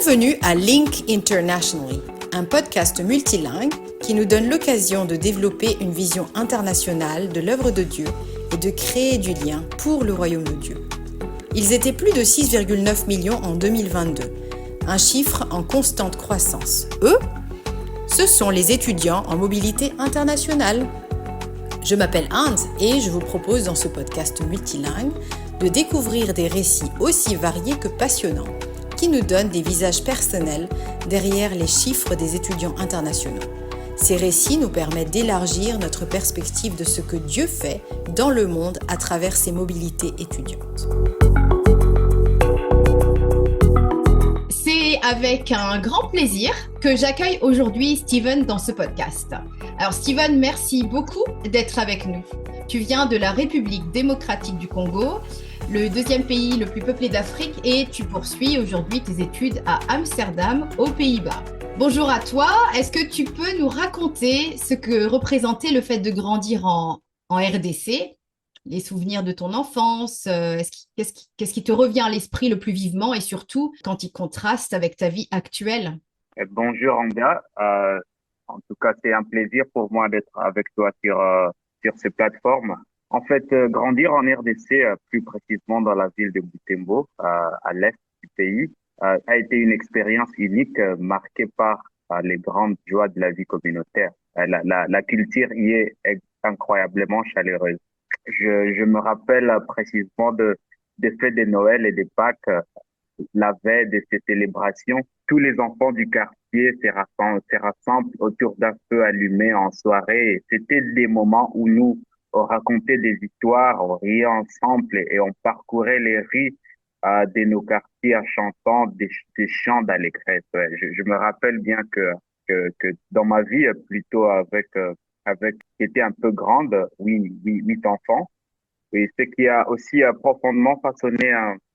Bienvenue à Link Internationally, un podcast multilingue qui nous donne l'occasion de développer une vision internationale de l'œuvre de Dieu et de créer du lien pour le royaume de Dieu. Ils étaient plus de 6,9 millions en 2022, un chiffre en constante croissance. Eux, ce sont les étudiants en mobilité internationale. Je m'appelle Hans et je vous propose dans ce podcast multilingue de découvrir des récits aussi variés que passionnants qui nous donnent des visages personnels derrière les chiffres des étudiants internationaux. Ces récits nous permettent d'élargir notre perspective de ce que Dieu fait dans le monde à travers ses mobilités étudiantes. C'est avec un grand plaisir que j'accueille aujourd'hui Steven dans ce podcast. Alors Steven, merci beaucoup d'être avec nous. Tu viens de la République démocratique du Congo, le deuxième pays le plus peuplé d'Afrique, et tu poursuis aujourd'hui tes études à Amsterdam, aux Pays-Bas. Bonjour à toi, est-ce que tu peux nous raconter ce que représentait le fait de grandir en RDC, les souvenirs de ton enfance, qu'est-ce qui te revient à l'esprit le plus vivement et surtout quand il contraste avec ta vie actuelle? Bonjour Anga. En tout cas, c'est un plaisir pour moi d'être avec toi sur ces plateformes. En fait, grandir en RDC, plus précisément dans la ville de Butembo, à l'est du pays, a été une expérience unique, marquée par les grandes joies de la vie communautaire. La culture y est incroyablement chaleureuse. Je me rappelle précisément des fêtes de Noël et de Pâques, la veille de ces célébrations. Tous les enfants du quartier se rassemblent autour d'un feu allumé en soirée. Et c'était des moments où nous on racontait des histoires, on riait ensemble et on parcourait les rues de nos quartiers en chantant des chants d'allégresse. Ouais, je me rappelle bien que dans ma vie, plutôt avec, qui était un peu grande, huit enfants, et ce qui a aussi profondément façonné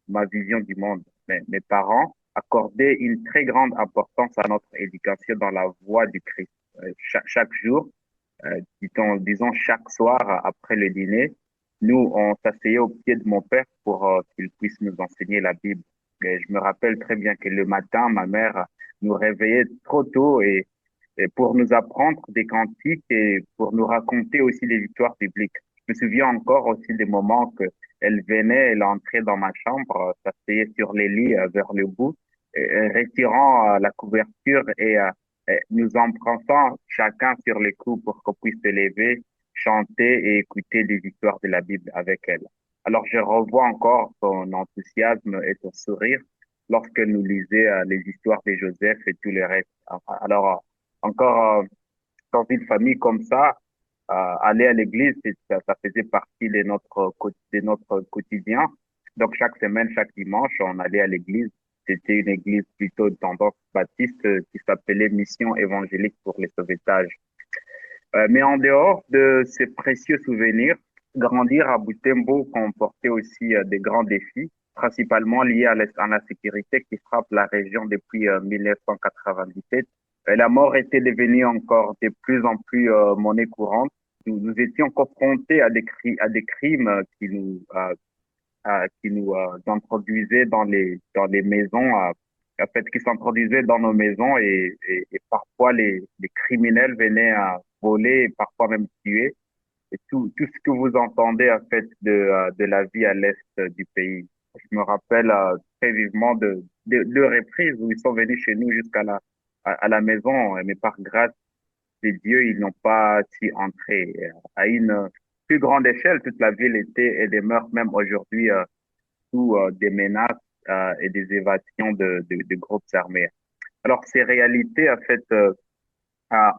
ma vision du monde. Mes parents accordaient une très grande importance à notre éducation dans la voie du Christ. Chaque jour, disons chaque soir après le dîner, nous, on s'asseyait au pied de mon père pour qu'il puisse nous enseigner la Bible. Et je me rappelle très bien que le matin, ma mère nous réveillait trop tôt et pour nous apprendre des cantiques et pour nous raconter aussi des histoires bibliques. Je me souviens encore aussi des moments que elle venait, elle entrait dans ma chambre, s'asseyait sur les lits vers le bout, retirant la couverture et nous empruntant chacun sur les coups pour qu'on puisse se lever, chanter et écouter des histoires de la Bible avec elle. Alors je revois encore son enthousiasme et son sourire lorsque nous lisait les histoires de Joseph et tout le reste. Alors encore dans une famille comme ça, aller à l'église, ça faisait partie de notre quotidien. Donc, chaque semaine, chaque dimanche, on allait à l'église. C'était une église plutôt de tendance baptiste qui s'appelait Mission évangélique pour les sauvetage. Mais en dehors de ces précieux souvenirs, grandir à Butembo comportait aussi des grands défis, principalement liés à la sécurité qui frappe la région depuis 1997. La mort était devenue encore de plus en plus monnaie courante. Nous étions confrontés à des crimes qui nous introduisaient dans les maisons, en fait, qui s'introduisaient dans nos maisons et parfois les criminels venaient voler et parfois même tuer. Et tout ce que vous entendez, en fait, de la vie à l'est du pays. Je me rappelle très vivement de deux reprises où ils sont venus chez nous jusqu'à à la maison, mais par grâce de Dieu, ils n'ont pas su entrer. À une plus grande échelle, toute la ville était et demeure même aujourd'hui sous des menaces et des évasions de groupes armés. Alors, ces réalités, en fait,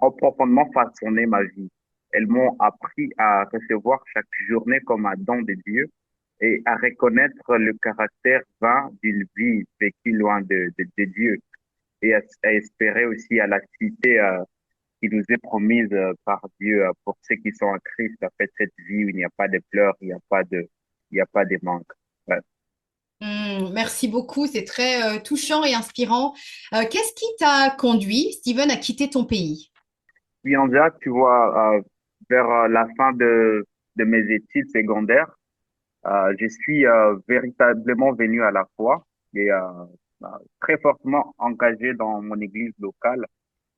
ont profondément façonné ma vie. Elles m'ont appris à recevoir chaque journée comme un don de Dieu et à reconnaître le caractère vain d'une vie vécue loin de Dieu et à espérer aussi à la cité qui nous est promise par Dieu pour ceux qui sont en Christ. En fait, cette vie où il n'y a pas de pleurs, il n'y a pas de manque. Ouais. Merci beaucoup, c'est très touchant et inspirant. Qu'est-ce qui t'a conduit, Steven, à quitter ton pays? Puis on dirait, tu vois, vers la fin de mes études secondaires, je suis véritablement venu à la foi et très fortement engagé dans mon église locale.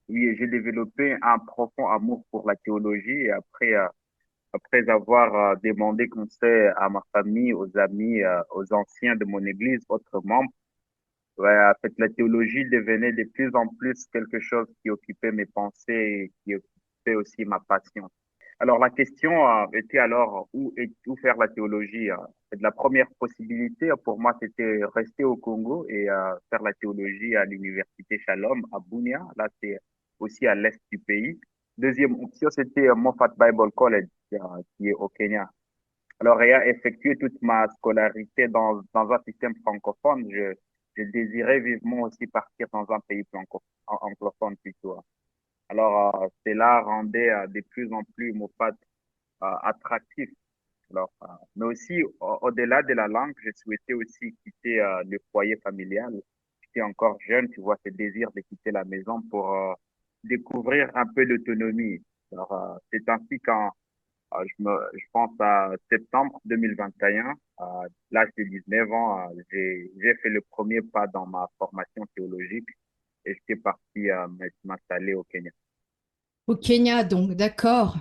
Oui, j'ai développé un profond amour pour la théologie et après avoir demandé conseil à ma famille, aux amis, aux anciens de mon église, autres membres, ouais, en fait, la théologie devenait de plus en plus quelque chose qui occupait mes pensées et qui occupait aussi ma passion. Alors, la question était alors où faire la théologie. La première possibilité pour moi, c'était rester au Congo et faire la théologie à l'université Shalom à Bunia. Là, c'est aussi à l'est du pays. Deuxième option, c'était Moffat Bible College, qui est au Kenya. Alors, ayant effectué toute ma scolarité dans un système francophone, je désirais vivement aussi partir dans un pays anglophone plutôt. Alors, cela rendait de plus en plus Moffat attractif. Alors, mais aussi, au-delà de la langue, je souhaitais aussi quitter le foyer familial. J'étais encore jeune, tu vois, ce désir de quitter la maison pour découvrir un peu d'autonomie. Alors, c'est ainsi qu'en je pense à septembre 2021, à l'âge de 19 ans, j'ai fait le premier pas dans ma formation théologique et j'étais parti m'installer au Kenya. Au Kenya, donc, d'accord.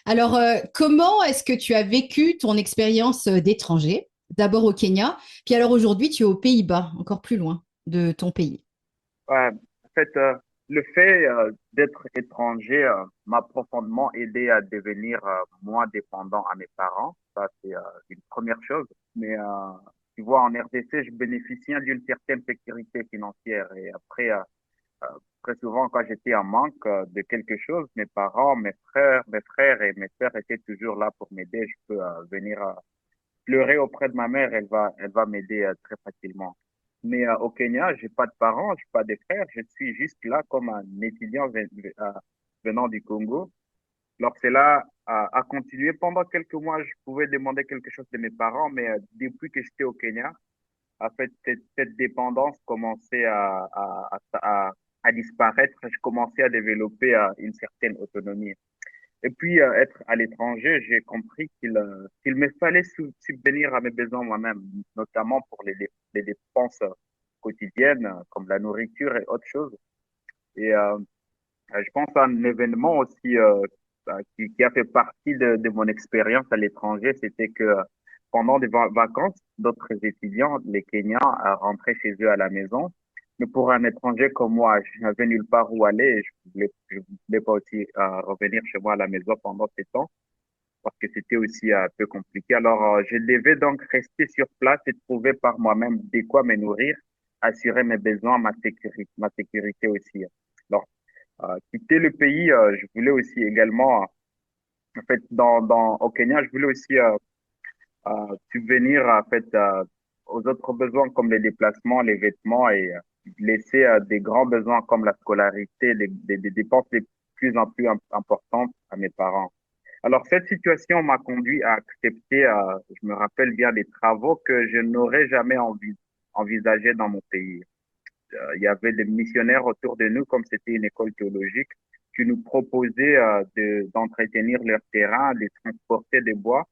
Alors, comment est-ce que tu as vécu ton expérience d'étranger? D'abord au Kenya, puis alors aujourd'hui, tu es aux Pays-Bas, encore plus loin de ton pays. Ouais, en fait, le fait d'être étranger m'a profondément aidé à devenir moins dépendant à mes parents. Ça, c'est une première chose. Mais tu vois, en RDC, je bénéficiais d'une certaine sécurité financière. Et après, Euh, très souvent, quand j'étais en manque de quelque chose, mes parents, mes frères et mes sœurs étaient toujours là pour m'aider. Je peux venir pleurer auprès de ma mère, elle va m'aider très facilement. Mais au Kenya, j'ai pas de parents, j'ai pas de frères, je suis juste là comme un étudiant venant du Congo. Alors cela a continué pendant quelques mois. Je pouvais demander quelque chose de mes parents, mais depuis que j'étais au Kenya, en fait, cette dépendance commençait à disparaître. Je commençais à développer une certaine autonomie. Et puis, être à l'étranger, j'ai compris qu'il me fallait subvenir à mes besoins moi-même, notamment pour les dépenses quotidiennes, comme la nourriture et autres choses. Et je pense à un événement aussi qui a fait partie de mon expérience à l'étranger, c'était que pendant des vacances, d'autres étudiants, les Kenyans, rentraient chez eux à la maison. Mais pour un étranger comme moi, je n'avais nulle part où aller et je voulais pas aussi revenir chez moi à la maison pendant ces temps parce que c'était aussi un peu compliqué. Alors, je devais donc rester sur place et trouver par moi-même de quoi me nourrir, assurer mes besoins, ma sécurité aussi. Alors, quitter le pays, je voulais aussi également, en fait, au Kenya, je voulais aussi subvenir en fait aux autres besoins comme les déplacements, les vêtements et laisser des grands besoins comme la scolarité, des dépenses de plus en plus importantes à mes parents. Alors cette situation m'a conduit à accepter, je me rappelle bien des travaux que je n'aurais jamais envisagé dans mon pays. Il y avait des missionnaires autour de nous, comme c'était une école théologique, qui nous proposaient d'entretenir leur terrain, de transporter des bois.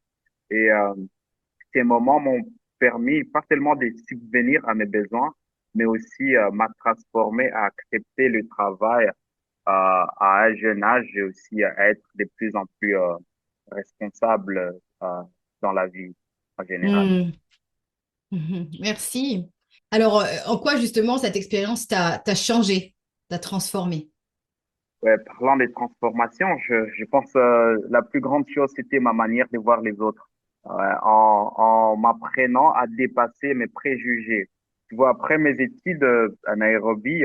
Et ces moments m'ont permis pas seulement de subvenir à mes besoins, mais aussi m'a transformé à accepter le travail à un jeune âge et aussi à être de plus en plus responsable dans la vie en général. Hmm. Mhm. Merci. Alors, en quoi justement cette expérience t'a changé, t'a transformé? Ouais, parlant des transformations, je pense la plus grande chose, c'était ma manière de voir les autres. En m'apprenant à dépasser mes préjugés. Tu vois, après mes études à Nairobi,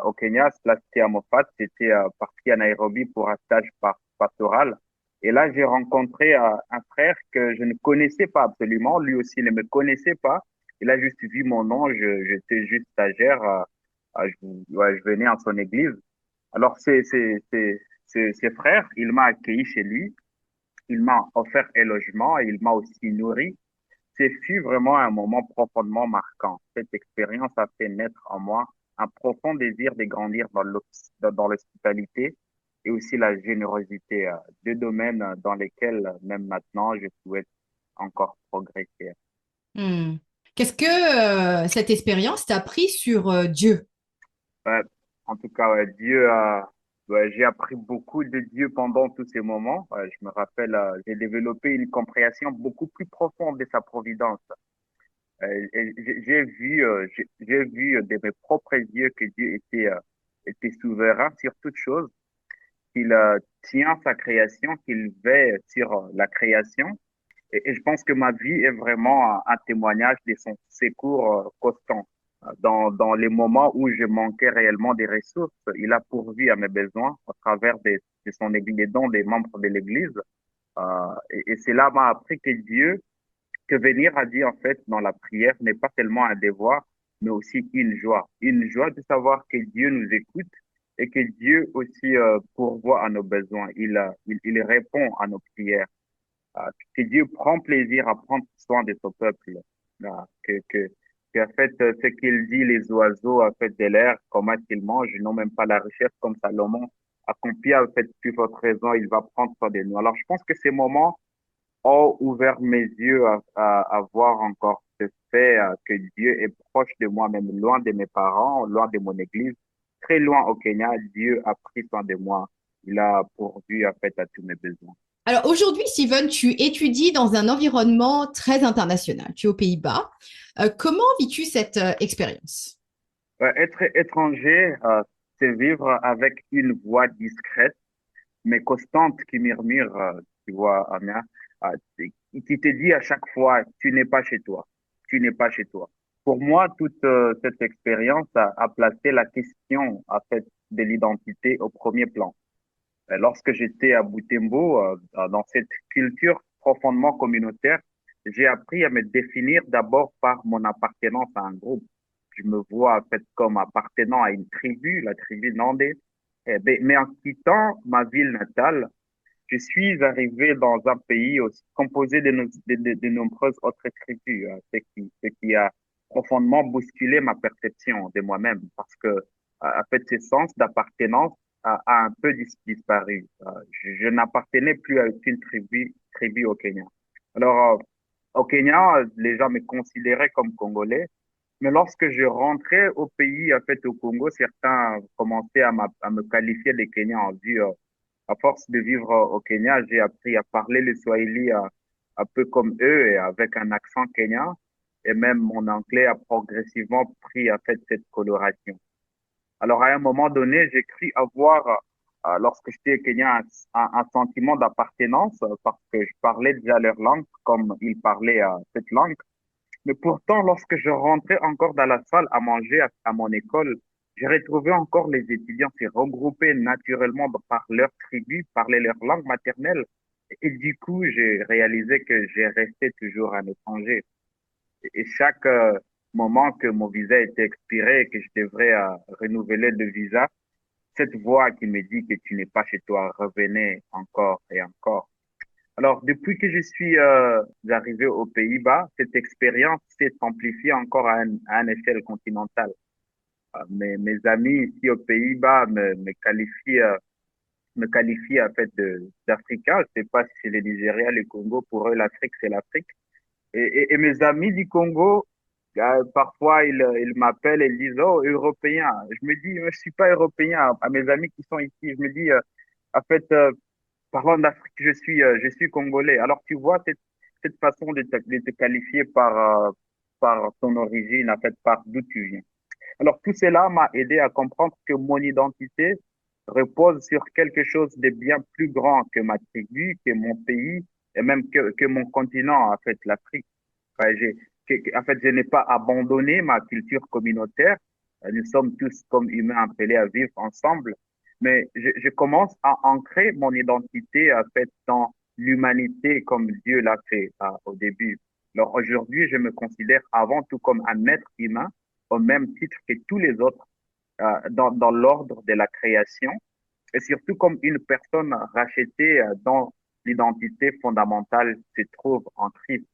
au Kenya, là c'était à Moffat, j'étais parti à Nairobi pour un stage pastoral. Et là, j'ai rencontré un frère que je ne connaissais pas absolument, lui aussi ne me connaissait pas. Il a juste vu mon nom, j'étais juste stagiaire, je venais en son église. Alors, ses frères, il m'a accueilli chez lui, il m'a offert un logement et il m'a aussi nourri. Ce fut vraiment un moment profondément marquant. Cette expérience a fait naître en moi un profond désir de grandir dans l'hospitalité et aussi la générosité, deux domaines dans lesquels même maintenant je souhaite encore progresser. Hmm. Qu'est-ce que cette expérience t'a appris sur Dieu? Ouais, en tout cas, ouais, Dieu a, ouais, j'ai appris beaucoup de Dieu pendant tous ces moments. Je me rappelle, j'ai développé une compréhension beaucoup plus profonde de sa providence. Et j'ai vu de mes propres yeux que Dieu était souverain sur toute chose, qu'il tient sa création, qu'il veille sur la création. Et je pense que ma vie est vraiment un témoignage de son secours constant. Dans les moments où je manquais réellement des ressources, il a pourvu à mes besoins à travers de son église, des dons des membres de l'église. Et cela m'a appris que Dieu, que venir à Dieu en fait dans la prière n'est pas seulement un devoir, mais aussi une joie. Une joie de savoir que Dieu nous écoute et que Dieu aussi pourvoit à nos besoins. Il répond à nos prières, que Dieu prend plaisir à prendre soin de son peuple, que en fait, ce qu'il dit, les oiseaux, en fait, de l'air, comment ils mangent, ils n'ont même pas la richesse comme Salomon. Accompli, en fait, plus votre raison, il va prendre soin de nous. Alors, je pense que ces moments ont ouvert mes yeux à voir encore ce fait que Dieu est proche de moi, même loin de mes parents, loin de mon église, très loin au Kenya. Dieu a pris soin de moi. Il a pourvu, en fait, à tous mes besoins. Alors aujourd'hui, Steven, tu étudies dans un environnement très international. Tu es aux Pays-Bas. Comment vis-tu cette expérience? Être étranger, c'est vivre avec une voix discrète, mais constante qui murmure, tu vois, Amia, qui te dit à chaque fois, tu n'es pas chez toi, tu n'es pas chez toi. Pour moi, toute cette expérience a placé la question, en fait, de l'identité au premier plan. Lorsque j'étais à Butembo, dans cette culture profondément communautaire, j'ai appris à me définir d'abord par mon appartenance à un groupe. Je me vois en fait comme appartenant à une tribu, la tribu Nandé. Mais en quittant ma ville natale, je suis arrivé dans un pays aussi composé de nombreuses autres tribus, ce qui a profondément bousculé ma perception de moi-même parce que, en fait, ce sens d'appartenance a un peu disparu. Je n'appartenais plus à aucune tribu au Kenya. Alors, au Kenya, les gens me considéraient comme Congolais, mais lorsque je rentrais au pays, en fait, au Congo, certains commençaient à me qualifier de Kenyans en vue à force de vivre au Kenya, j'ai appris à parler le Swahili un peu comme eux et avec un accent kenyan. Et même mon anglais a progressivement pris en fait cette coloration. Alors à un moment donné, j'ai cru avoir, lorsque j'étais au Kenya, un sentiment d'appartenance parce que je parlais déjà leur langue comme ils parlaient cette langue. Mais pourtant, lorsque je rentrais encore dans la salle à manger à mon école, j'ai retrouvé encore les étudiants se regrouper naturellement par leur tribu, parler leur langue maternelle. Et du coup, j'ai réalisé que j'ai resté toujours un étranger. Et chaque moment que mon visa était expiré et que je devrais renouveler le visa, cette voix qui me dit que tu n'es pas chez toi revenait encore et encore. Alors, depuis que je suis arrivé aux Pays-Bas, cette expérience s'est amplifiée encore à une échelle continentale. Mes amis ici aux Pays-Bas me qualifient en fait d'Africain. Je sais pas si c'est le Nigeria, le Congo. Pour eux, l'Afrique, c'est l'Afrique. Et mes amis du Congo, parfois, ils m'appellent et ils disent, oh, Européen. Je me dis, je suis pas Européen. À mes amis qui sont ici, je me dis, en fait, parlant d'Afrique, je suis congolais. Alors, tu vois, cette façon de te qualifier par ton origine, en fait, par d'où tu viens. Alors, tout cela m'a aidé à comprendre que mon identité repose sur quelque chose de bien plus grand que ma tribu, que mon pays et même que mon continent, en fait, l'Afrique. Enfin, en fait, je n'ai pas abandonné ma culture communautaire. Nous sommes tous comme humains appelés à vivre ensemble. Mais je commence à ancrer mon identité, en fait, dans l'humanité comme Dieu l'a fait au début. Alors aujourd'hui, je me considère avant tout comme un être humain, au même titre que tous les autres, dans l'ordre de la création, et surtout comme une personne rachetée dont l'identité fondamentale se trouve en Christ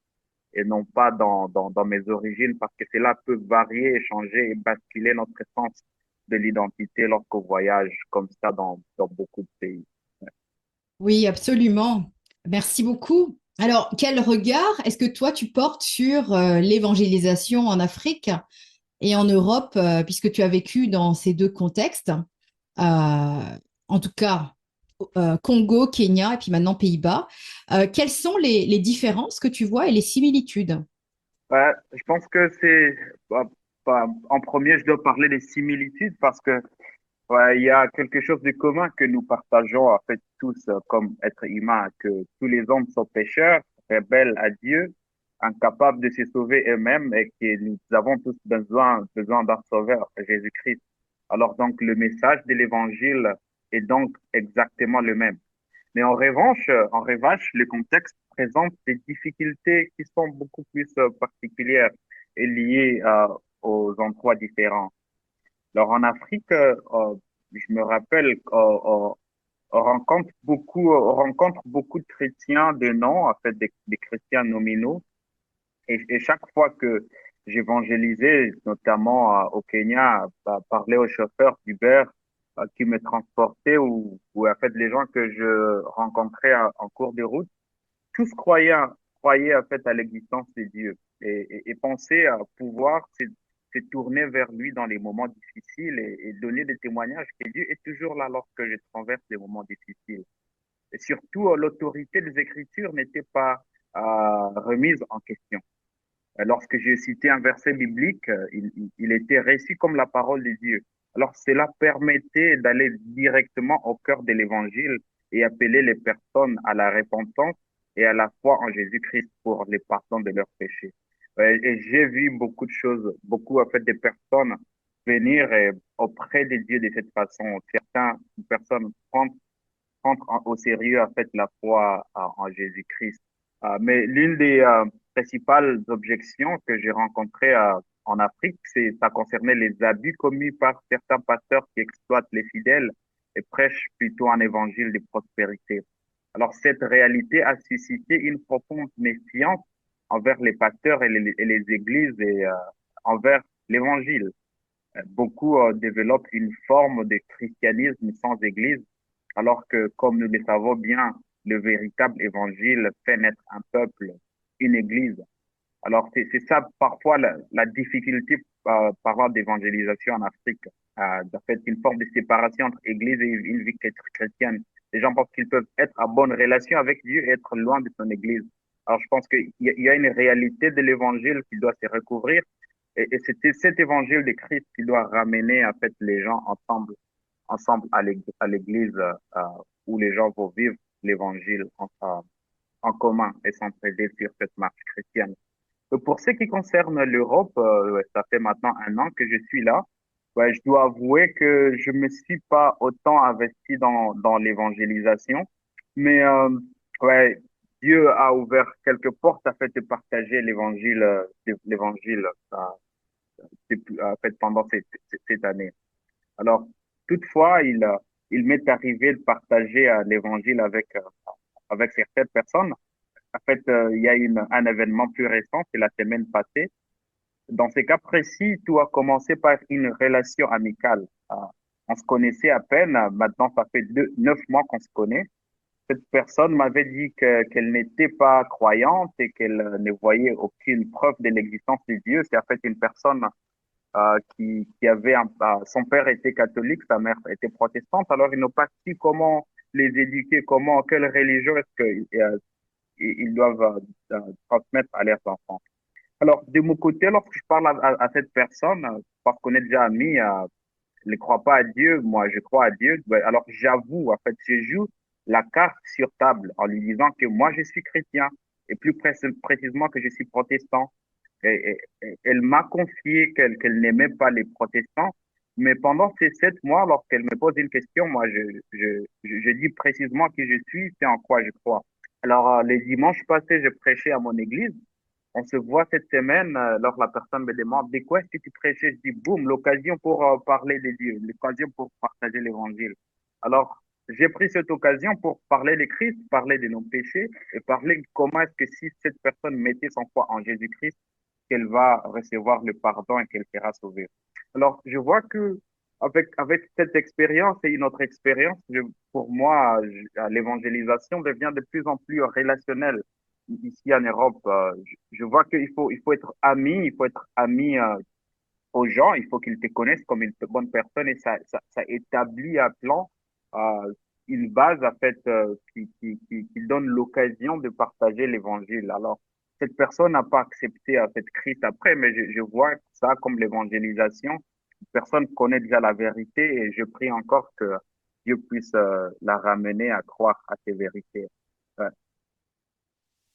et non pas dans mes origines, parce que cela peut varier, changer et basculer notre sens de l'identité lorsqu'on voyage comme ça dans beaucoup de pays. Oui, absolument. Merci beaucoup. Alors, quel regard est-ce que toi tu portes sur l'évangélisation en Afrique et en Europe, puisque tu as vécu dans ces deux contextes, en tout cas Congo, Kenya et puis maintenant Pays-Bas. Quelles sont les différences que tu vois et les similitudes? Je pense que bah, en premier, je dois parler des similitudes parce que il y a quelque chose de commun que nous partageons en fait tous comme êtres humains, que tous les hommes sont pécheurs, rebelles à Dieu, incapables de se sauver eux-mêmes et que nous avons tous besoin d'un sauveur, Jésus-Christ. Alors donc le message de l'évangile est donc exactement le même. Mais en revanche, le contexte présente des difficultés qui sont beaucoup plus particulières et liées aux endroits différents. Alors en Afrique, je me rappelle on rencontre beaucoup de chrétiens de nom, en fait des chrétiens nominaux. Et chaque fois que j'évangélisais, notamment au Kenya, parler aux chauffeurs d'Uber qui me transportaient ou en fait les gens que je rencontrais en cours de route, tous croyaient en fait à l'existence de Dieu et pensaient à pouvoir se tourner vers lui dans les moments difficiles et donner des témoignages que Dieu est toujours là lorsque je traverse des moments difficiles. Et surtout, l'autorité des Écritures n'était pas remise en question. Lorsque j'ai cité un verset biblique, il était récit comme la parole de Dieu. Alors cela permettait d'aller directement au cœur de l'évangile et appeler les personnes à la repentance et à la foi en Jésus-Christ pour les pardon de leurs péchés. Et j'ai vu beaucoup de choses, beaucoup en fait de personnes venir auprès de Dieu de cette façon. Certaines personnes prendre au sérieux en fait la foi en Jésus-Christ. Mais l'une des principales objections que j'ai rencontrées en Afrique, ça concernait les abus commis par certains pasteurs qui exploitent les fidèles et prêchent plutôt un évangile de prospérité. Alors cette réalité a suscité une profonde méfiance envers les pasteurs et les églises et envers l'évangile. Beaucoup développent une forme de christianisme sans église, alors que, comme nous le savons bien, le véritable évangile fait naître un peuple, une église. Alors, c'est ça parfois la difficulté parlant d'évangélisation en Afrique. En fait, une forme de séparation entre église et une vie chrétienne. Les gens pensent qu'ils peuvent être en bonne relation avec Dieu et être loin de son église. Alors, je pense qu'il y a une réalité de l'évangile qui doit se recouvrir et c'était cet évangile de Christ qui doit ramener en fait les gens ensemble à l'église où les gens vont vivre l'évangile en commun et s'entraider sur cette marche chrétienne. Pour ce qui concerne l'Europe, ouais, ça fait maintenant un an que je suis là. Ouais, je dois avouer que je me suis pas autant investi dans l'évangélisation, mais ouais, Dieu a ouvert quelques portes à fait de partager l'évangile en fait pendant cette année. Alors, toutefois, il m'est arrivé de partager l'évangile avec certaines personnes. En fait, il y a un événement plus récent, c'est la semaine passée. Dans ce cas précis, tout a commencé par une relation amicale. On se connaissait à peine. Maintenant, ça fait 9 mois qu'on se connaît. Cette personne m'avait dit qu'elle n'était pas croyante et qu'elle ne voyait aucune preuve de l'existence de Dieu. C'est en fait une personne qui avait son père était catholique, sa mère était protestante. Alors, ils n'ont pas su comment les éduquer, quelle religion est-ce qu'ils doivent transmettre à leurs enfants. Alors, de mon côté, lorsque je parle à cette personne, parce qu'on est déjà amis, elle ne croit pas à Dieu, moi je crois à Dieu. Ben, alors, j'avoue, en fait, je joue la carte sur table en lui disant que moi je suis chrétien et plus précisément que je suis protestant. Elle m'a confié qu'elle n'aimait pas les protestants, mais pendant ces 7 mois, lorsqu'elle me pose une question, moi, je dis précisément qui je suis, c'est en quoi je crois. Alors, les dimanches passés, je prêchais à mon église. On se voit cette semaine, alors la personne me demande de quoi est-ce que tu prêchais? Je dis, boum, l'occasion pour parler de Dieu, l'occasion pour partager l'évangile. Alors, j'ai pris cette occasion pour parler de Christ, parler de nos péchés et parler de comment est-ce que si cette personne mettait son foi en Jésus-Christ, qu'elle va recevoir le pardon et qu'elle sera sauvée. Alors, je vois que avec cette expérience et une autre expérience, pour moi, l'évangélisation devient de plus en plus relationnelle. ici en Europe, je vois il faut être ami, il faut être ami aux gens, il faut qu'ils te connaissent comme une bonne personne et ça établit un plan, euh, une base en fait qui donne l'occasion de partager l'évangile. Alors, cette personne n'a pas accepté en fait Christ après, mais je vois ça comme l'évangélisation. Personne connaît déjà la vérité et je prie encore que Dieu puisse la ramener à croire à ces vérités. Ouais.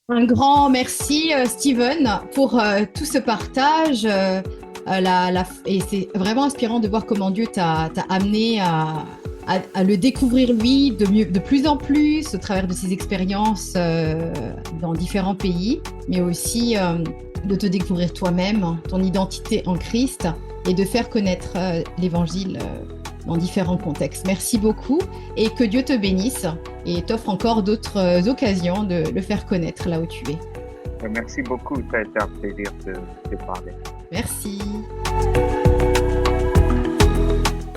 Un grand merci, Steven, pour tout ce partage. Et c'est vraiment inspirant de voir comment Dieu t'a amené à le découvrir lui de plus en plus au travers de ses expériences dans différents pays, mais aussi de te découvrir toi-même, ton identité en Christ et de faire connaître l'évangile dans différents contextes. Merci beaucoup et que Dieu te bénisse et t'offre encore d'autres occasions de le faire connaître là où tu es. Merci beaucoup, ça a été un plaisir de parler. Merci.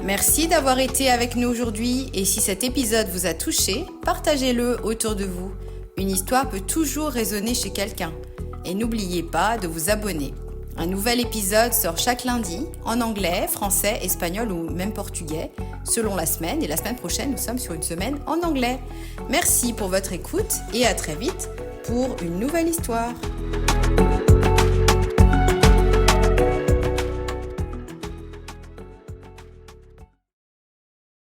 Merci d'avoir été avec nous aujourd'hui et si cet épisode vous a touché, partagez-le autour de vous. Une histoire peut toujours résonner chez quelqu'un. Et n'oubliez pas de vous abonner. Un nouvel épisode sort chaque lundi en anglais, français, espagnol ou même portugais, selon la semaine. Et la semaine prochaine, nous sommes sur une semaine en anglais. Merci pour votre écoute et à très vite pour une nouvelle histoire.